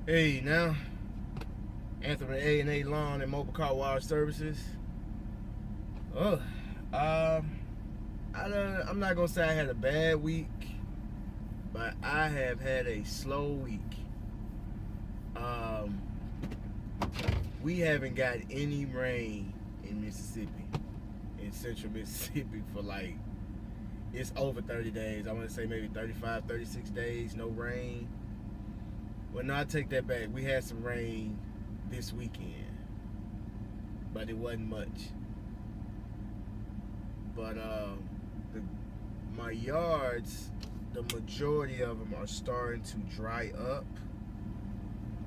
Hey, now, Anthony A&A Lawn and Mobile Car Wash Services. Oh, I'm not gonna say I had a bad week, but I have had a slow week. Um, we haven't got any rain in Mississippi, in central Mississippi, for like, it's over 30 days. I want to say maybe 35, 36 days, no rain. Well, no, I take that back. We had some rain this weekend, but it wasn't much. But the, my yards, the majority of them are starting to dry up,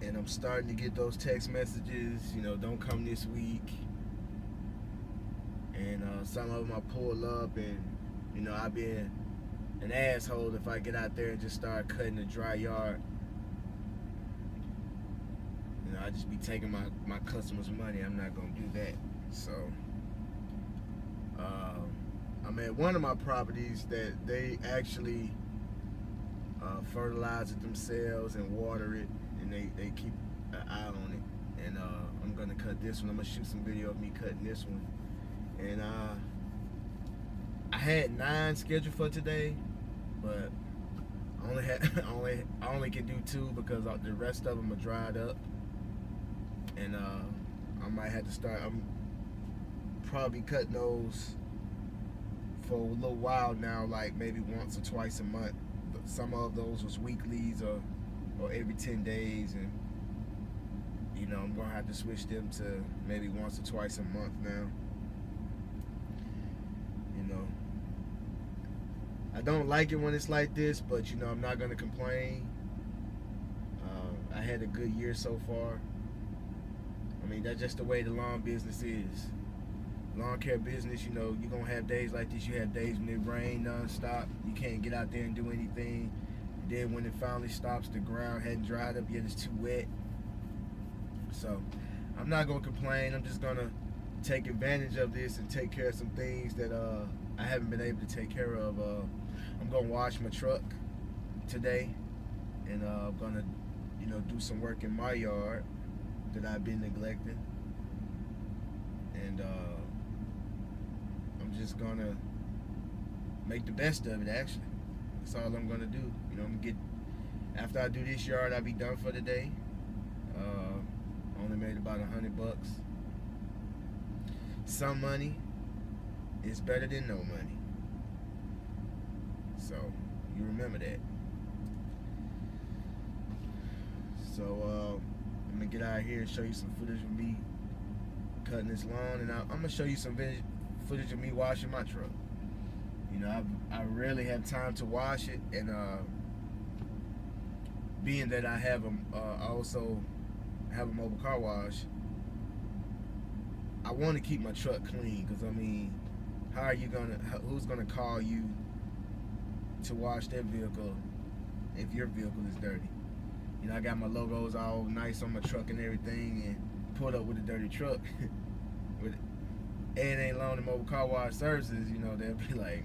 and I'm starting to get those text messages. Don't come this week. And some of them I pull up, and I've been an asshole if I get out there and just start cutting the dry yard. I just be taking my customers' money. I'm not gonna do that. So I'm at one of my properties that they actually fertilize it themselves and water it, and they keep an eye on it. And I'm gonna cut this one. I'm gonna shoot some video of me cutting this one. And I had 9 scheduled for today, but I only had I only can do 2 because the rest of them are dried up. And I might have to start. I'm probably cutting those for a little while now, like maybe once or twice a month. Some of those was weeklies or every 10 days, and I'm gonna have to switch them to maybe once or twice a month now. You know, I don't like it when it's like this, but I'm not gonna complain. I had a good year so far. I mean, that's just the way the lawn business is. Lawn care business, you're gonna have days like this. You have days when it rain nonstop. You can't get out there and do anything. And then when it finally stops, the ground hadn't dried up yet. It's too wet. So I'm not gonna complain. I'm just gonna take advantage of this and take care of some things that I haven't been able to take care of. I'm gonna wash my truck today, and I'm gonna do some work in my yard that I've been neglecting. And I'm just gonna make the best of it. Actually, that's all I'm gonna do. I'm gonna get, after I do this yard, I'll be done for the day. Only made about $100. Some money is better than no money, so you remember that. So I'm gonna get out of here and show you some footage of me cutting this lawn, and I'm gonna show you some footage of me washing my truck. I rarely have time to wash it, and being that I have I also have a mobile car wash, I want to keep my truck clean. Because who's gonna call you to wash their vehicle if your vehicle is dirty? I got my logos all nice on my truck and everything, and pulled up with a dirty truck with A&A Lawn and Mobile Car Wash Services. They'll be like,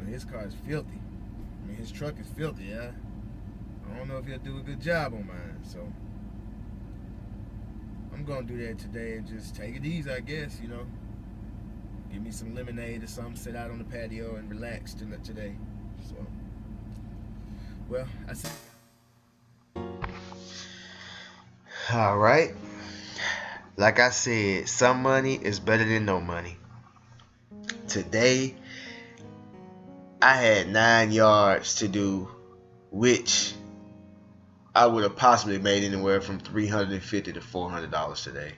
his car is filthy. His truck is filthy. Yeah, I don't know if he'll do a good job on mine. So I'm gonna do that today and just take it easy, I guess. Give me some lemonade or something, sit out on the patio and relax today. So, well, I see. All right. Like I said, some money is better than no money. Today, I had 9 yards to do, which I would have possibly made anywhere from $350 to $400 today.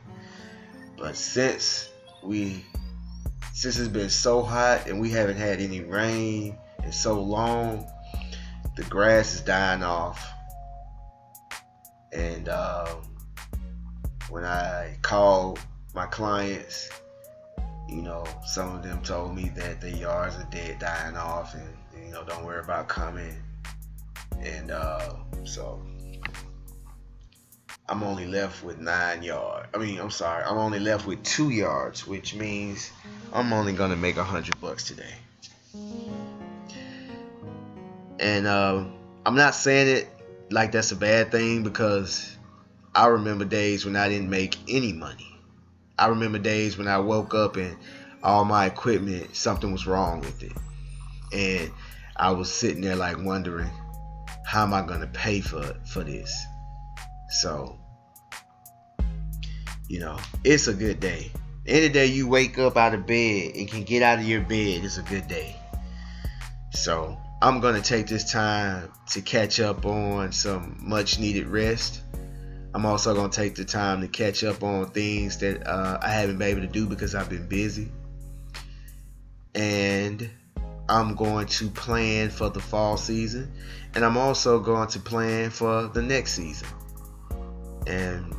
But since it's been so hot and we haven't had any rain in so long, the grass is dying off. And when I called my clients, some of them told me that the yards are dead, dying off, and don't worry about coming. And so I'm only left with 9 yards. I'm only left with 2 yards, which means I'm only gonna make $100 today. And I'm not saying it like that's a bad thing, because I remember days when I didn't make any money. I remember days when I woke up and all my equipment, something was wrong with it. And I was sitting there like wondering, how am I gonna pay for this? So, it's a good day. Any day you wake up out of bed and can get out of your bed is a good day. So I'm gonna take this time to catch up on some much needed rest. I'm also gonna take the time to catch up on things that I haven't been able to do because I've been busy. And I'm going to plan for the fall season, and I'm also going to plan for the next season. And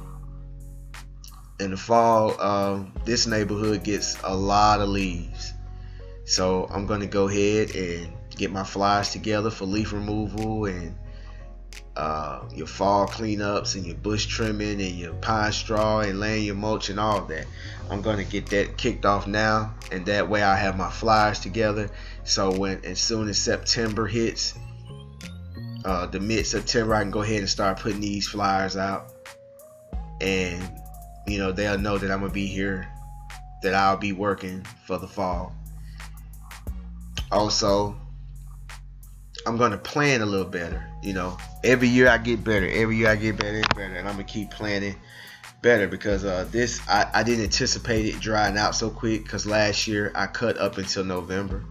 in the fall, this neighborhood gets a lot of leaves, so I'm going to go ahead and get my flyers together for leaf removal and your fall cleanups and your bush trimming and your pine straw and laying your mulch and all of that. I'm going to get that kicked off now, and that way I have my flyers together. So as soon as September hits, the mid-September, I can go ahead and start putting these flyers out, and they'll know that I'm gonna be here, that I'll be working for the fall. Also, I'm gonna plan a little better. Every year I get better. Every year I get better and better, and I'm gonna keep planning better, because I didn't anticipate it drying out so quick, because last year I cut up until November.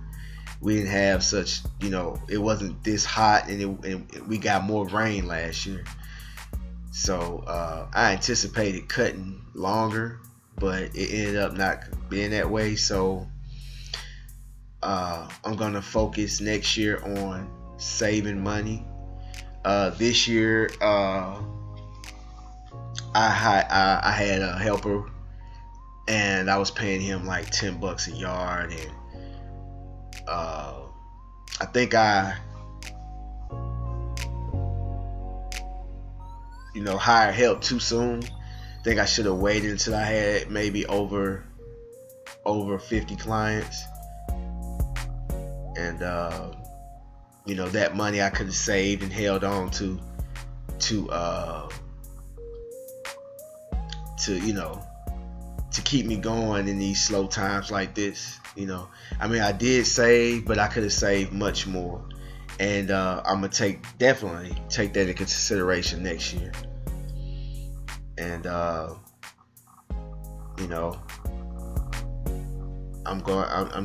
We didn't have such, it wasn't this hot, and we got more rain last year. So I anticipated cutting longer, but it ended up not being that way. So I'm gonna focus next year on saving money. This year, I had a helper, and I was paying him like $10 a yard, and I think I hired help too soon. I think I should have waited until I had maybe over 50 clients, and that money I could have saved and held on to keep me going in these slow times like this. I did save, but I could have saved much more, and I'm gonna definitely take that into consideration next year. And I'm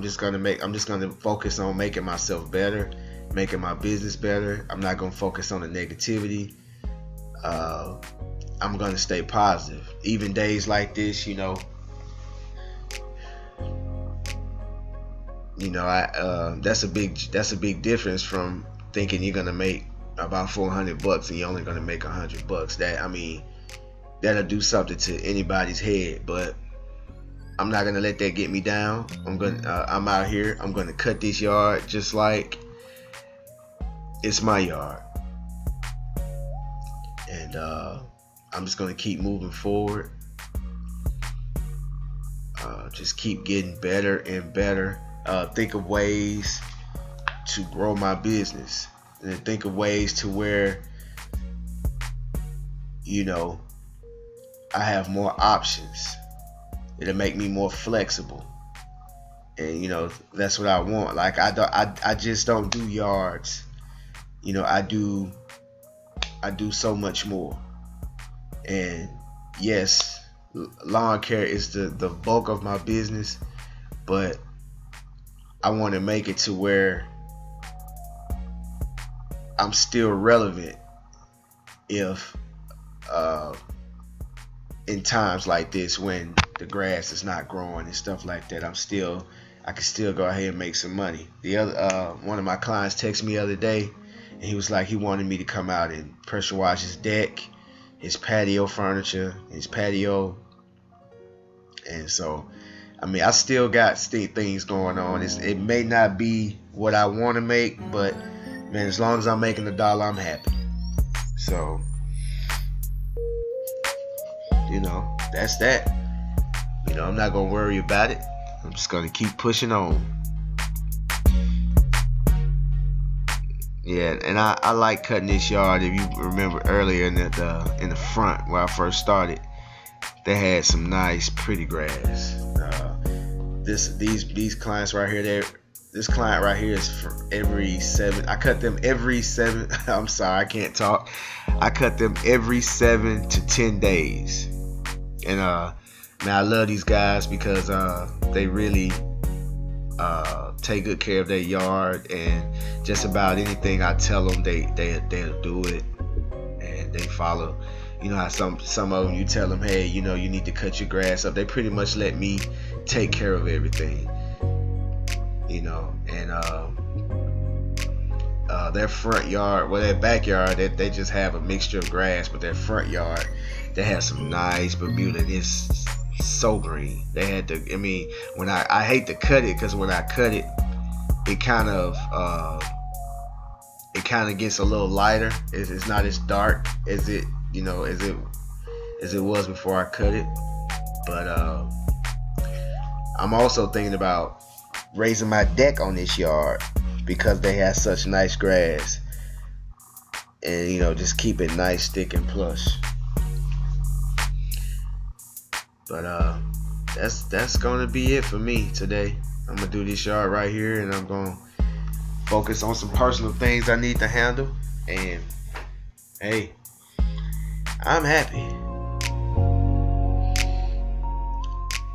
just gonna focus on making myself better, making my business better. I'm not gonna focus on the negativity. I'm gonna stay positive, even days like this. That's a big difference from thinking you're gonna make about $400 and you're only gonna make $100. That'll do something to anybody's head, but I'm not gonna let that get me down. I'm out here. I'm gonna cut this yard just like it's my yard, and I'm just gonna keep moving forward. Just keep getting better and better. Think of ways to grow my business, and think of ways to where I have more options. It'll make me more flexible, and that's what I want. Like I just don't do yards. I do so much more. And yes, lawn care is the bulk of my business, but I want to make it to where I'm still relevant if in times like this when the grass is not growing and stuff like that. I can still go ahead and make some money. The other one of my clients texted me the other day, and he was like, he wanted me to come out and pressure wash his deck, his patio furniture, his patio. And so I still got things going on. It may not be what I want to make, but man, as long as I'm making $1, I'm happy. So that's that. I'm not gonna worry about it. I'm just gonna keep pushing on. Yeah, and I like cutting this yard. If you remember earlier in the front where I first started, they had some nice, pretty grass. These clients right here, this client right here is for every 7. I cut them every 7. I'm sorry, I can't talk. I cut them every 7 to 10 days. And man, I love these guys because they really take good care of their yard, and just about anything I tell them, they'll do it, and they follow. You know how some of them, you tell them, hey, you know, you need to cut your grass up. They pretty much let me take care of everything, you know. And their front yard, well, their backyard, they just have a mixture of grass, but their front yard, they have some nice Bermuda. It's so green. They had to, I mean, when I hate to cut it, because when I cut it, it kind of gets a little lighter. It's not as dark as it, you know, as it was before I cut it. But I'm also thinking about raising my deck on this yard because they have such nice grass, and you know, just keep it nice, thick, and plush. But that's gonna be it for me today. I'm gonna do this yard right here, and I'm gonna focus on some personal things I need to handle. And hey, I'm happy.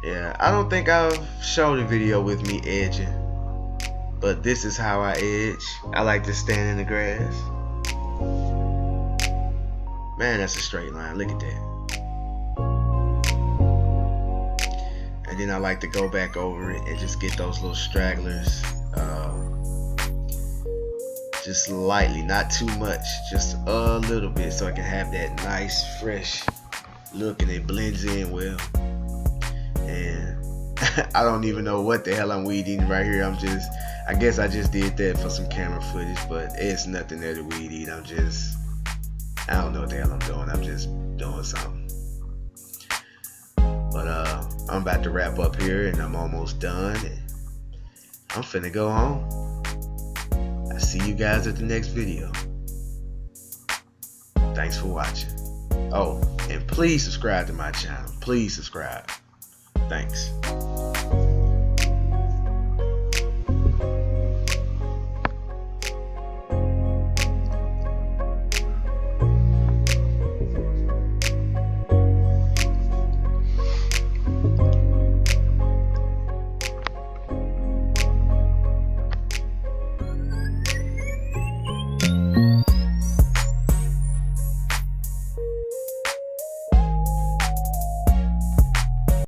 Yeah, I don't think I've shown a video with me edging, but this is how I edge. I like to stand in the grass. Man, that's a straight line. Look at that. And then I like to go back over it and just get those little stragglers. Just lightly, not too much, just a little bit, so I can have that nice, fresh look, and it blends in well. And I don't even know what the hell I'm weed eating right here. I guess I just did that for some camera footage, but it's nothing there to weed eat. I don't know what the hell I'm doing. I'm just doing something. But I'm about to wrap up here, and I'm almost done. And I'm finna go home. I'll see you guys at the next video. Thanks for watching. Oh, and please subscribe to my channel. Please subscribe. Thanks.